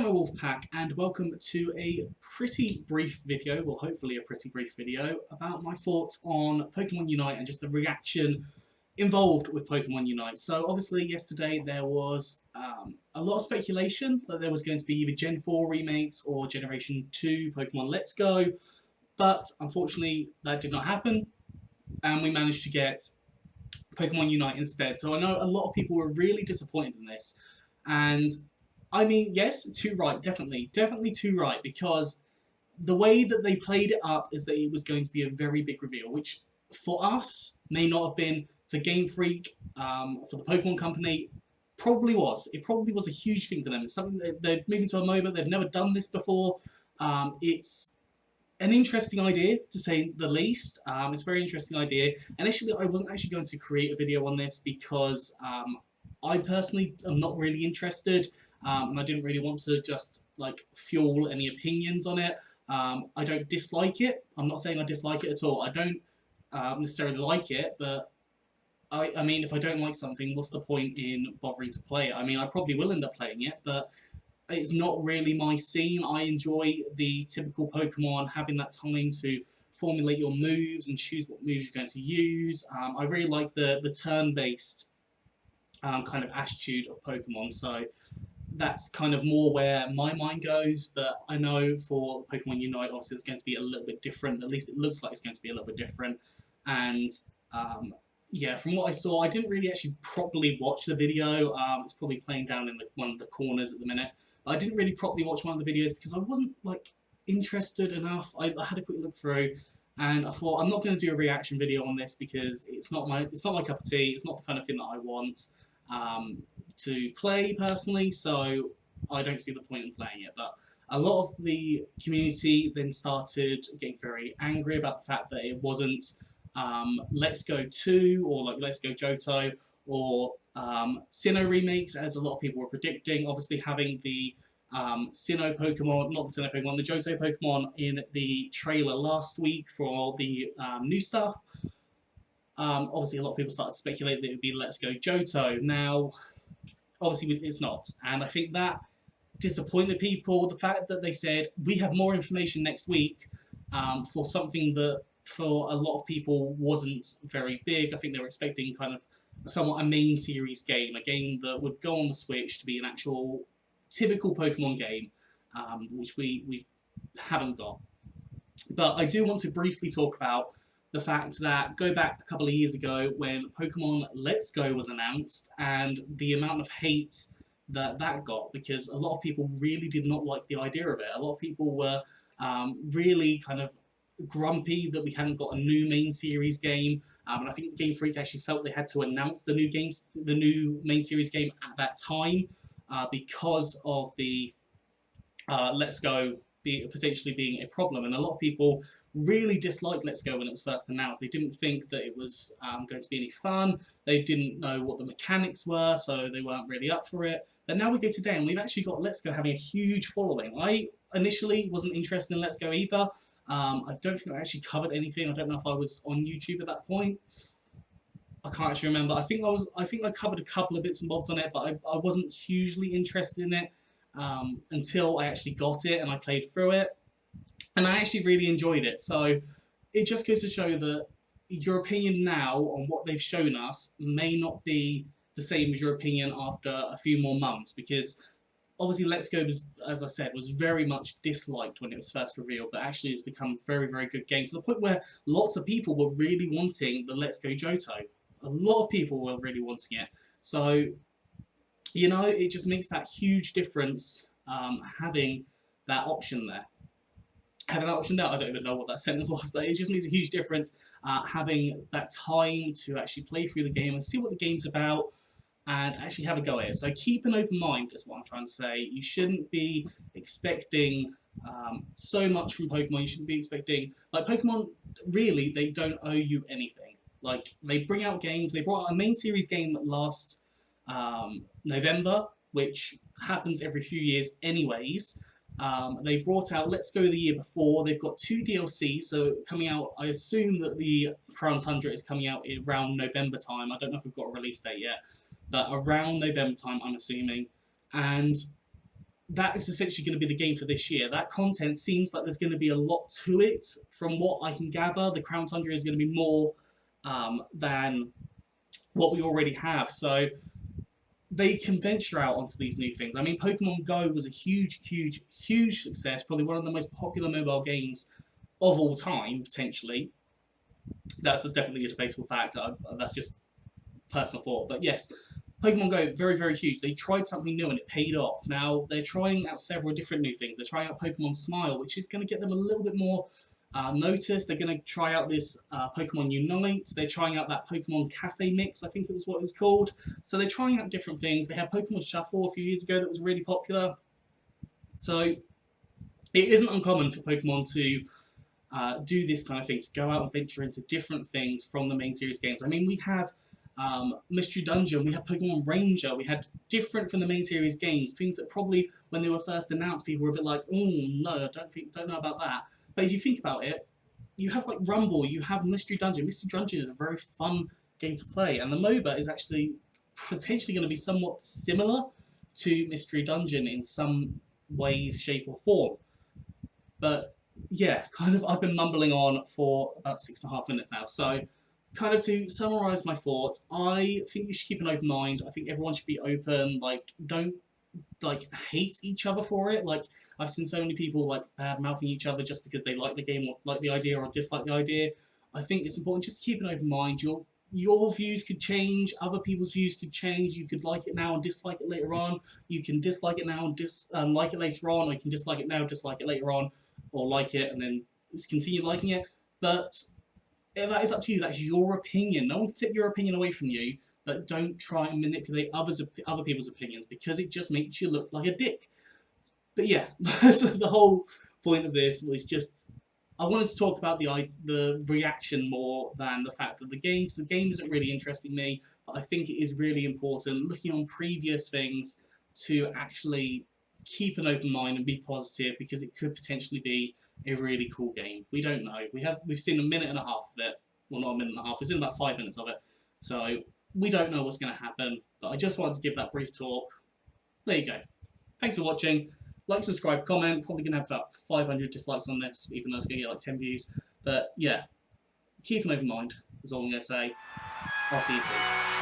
Hello Wolfpack, and welcome to a pretty brief video, well hopefully a pretty brief video, about my thoughts on Pokemon Unite and just the reaction involved with Pokemon Unite. So obviously yesterday there was a lot of speculation that there was going to be either Gen 4 remakes or Generation 2 Pokemon Let's Go, but unfortunately that did not happen, and we managed to get Pokemon Unite instead. So I know a lot of people were really disappointed in this, and I mean, yes, too right, definitely too right, because the way that they played it up is that it was going to be a very big reveal, which for us may not have been. For Game Freak, for the Pokemon Company, probably was. It probably was a huge thing for them. It's something that they're moving to a MOBA. They've never done this before. It's an interesting idea, to say the least. It's a very interesting idea. Initially, I wasn't actually going to create a video on this because I personally am not really interested, and I didn't really want to just like fuel any opinions on it. I don't dislike it. I'm not saying I dislike it at all. I don't necessarily like it, but I mean, if I don't like something, what's the point in bothering to play it? I mean, I probably will end up playing it, but it's not really my scene. I enjoy the typical Pokemon, having that time to formulate your moves and choose what moves you're going to use. I really like the turn-based kind of attitude of Pokemon, so that's kind of more where my mind goes, but I know for Pokemon Unite, obviously it's going to be a little bit different. At least it looks like it's going to be a little bit different, and yeah, from what I saw, I didn't really actually properly watch the video. It's probably playing down in one of the corners at the minute. But I didn't really properly watch one of the videos because I wasn't like interested enough. I had a quick look through, and I thought I'm not going to do a reaction video on this because it's not my cup of tea. It's not the kind of thing that I want to play personally. So I don't see the point in playing it. But a lot of the community then started getting very angry about the fact that it wasn't Let's Go 2 or like Let's Go Johto or Sinnoh remakes, as a lot of people were predicting. Obviously having the Sinnoh Pokemon, not the Sinnoh Pokemon, the Johto Pokemon in the trailer last week for the new stuff. Obviously a lot of people started to speculate that it would be Let's Go Johto. Now, obviously it's not, and I think that disappointed people. The fact that they said we have more information next week for something that for a lot of people wasn't very big. I think they were expecting kind of somewhat a main series game, a game that would go on the Switch to be an actual typical Pokemon game, which we haven't got. But I do want to briefly talk about the fact that go back a couple of years ago when Pokemon Let's Go was announced and the amount of hate that got, because a lot of people really did not like the idea of it. A lot of people were really kind of grumpy that we hadn't got a new main series game, and I think Game Freak actually felt they had to announce the new main series game at that time because of the Let's Go potentially being a problem, and a lot of people really disliked Let's Go when it was first announced. They didn't think that it was going to be any fun. They didn't know what the mechanics were, so they weren't really up for it. But now we go today, and we've actually got Let's Go having a huge following. I initially wasn't interested in Let's Go either. I don't think I actually covered anything. I don't know if I was on YouTube at that point. I can't actually remember. I think I covered a couple of bits and bobs on it, but I wasn't hugely interested in it until I actually got it and I played through it, and I actually really enjoyed it. So it just goes to show that your opinion now on what they've shown us may not be the same as your opinion after a few more months, because obviously Let's Go, was, as I said, was very much disliked when it was first revealed, but actually it's become a very, very good game, to the point where lots of people were really wanting the Let's Go Johto. A lot of people were really wanting it. So, you know, it just makes that huge difference having that option there. Having that option there, I don't even know what that sentence was, but it just makes a huge difference having that time to actually play through the game and see what the game's about, and actually have a go at it. So keep an open mind, is what I'm trying to say. You shouldn't be expecting so much from Pokemon. You shouldn't be expecting... Like, Pokemon, really, they don't owe you anything. Like, they bring out games. They brought out a main series game last November, which happens every few years anyways. They brought out Let's Go the year before. They've got 2 DLCs, so coming out, I assume that the Crown Tundra is coming out around November time. I don't know if we've got a release date yet, but around November time, I'm assuming. And that is essentially going to be the game for this year. That content seems like there's going to be a lot to it. From what I can gather, the Crown Tundra is going to be more than what we already have. So they can venture out onto these new things. I mean, Pokemon Go was a huge, huge, huge success. Probably one of the most popular mobile games of all time, potentially. That's definitely a debatable fact. That's just personal thought. But yes, Pokemon Go, very, very huge. They tried something new and it paid off. Now, they're trying out several different new things. They're trying out Pokemon Smile, which is going to get them a little bit more noticed. They're going to try out this Pokemon Unite. They're trying out that Pokemon Cafe Mix, I think it was what it was called. So they're trying out different things. They had Pokemon Shuffle a few years ago that was really popular. So it isn't uncommon for Pokemon to do this kind of thing, to go out and venture into different things from the main series games. I mean, we have Mystery Dungeon, we have Pokemon Ranger, we had different from the main series games, things that probably when they were first announced people were a bit like, oh no, don't know about that. But if you think about it, you have like Rumble, you have Mystery Dungeon. Mystery Dungeon is a very fun game to play, and the MOBA is actually potentially going to be somewhat similar to Mystery Dungeon in some ways, shape or form. But yeah, kind of I've been mumbling on for about 6.5 minutes now, so kind of to summarise my thoughts, I think you should keep an open mind. I think everyone should be open, like don't like hate each other for it. Like I've seen so many people like bad mouthing each other just because they like the game or like the idea or dislike the idea. I think it's important just to keep an open mind. Your views could change, other people's views could change. You could like it now and dislike it later on. You can dislike it now and like it later on, or you can dislike it now, dislike it later on, or like it and then just continue liking it. But that is up to you. That's your opinion. No one can take your opinion away from you, but don't try and manipulate other people's opinions because it just makes you look like a dick. But yeah, so the whole point of this was just I wanted to talk about the reaction more than the fact that the game isn't really interesting me, but I think it is really important looking on previous things to actually keep an open mind and be positive because it could potentially be a really cool game. We don't know. We've seen a minute and a half of it. Well, not a minute and a half. We've seen about 5 minutes of it. So we don't know what's going to happen. But I just wanted to give that brief talk. There you go. Thanks for watching. Like, subscribe, comment. Probably going to have about 500 dislikes on this, even though it's going to get like 10 views. But yeah, keep an open mind is all I'm going to say. I'll see you soon.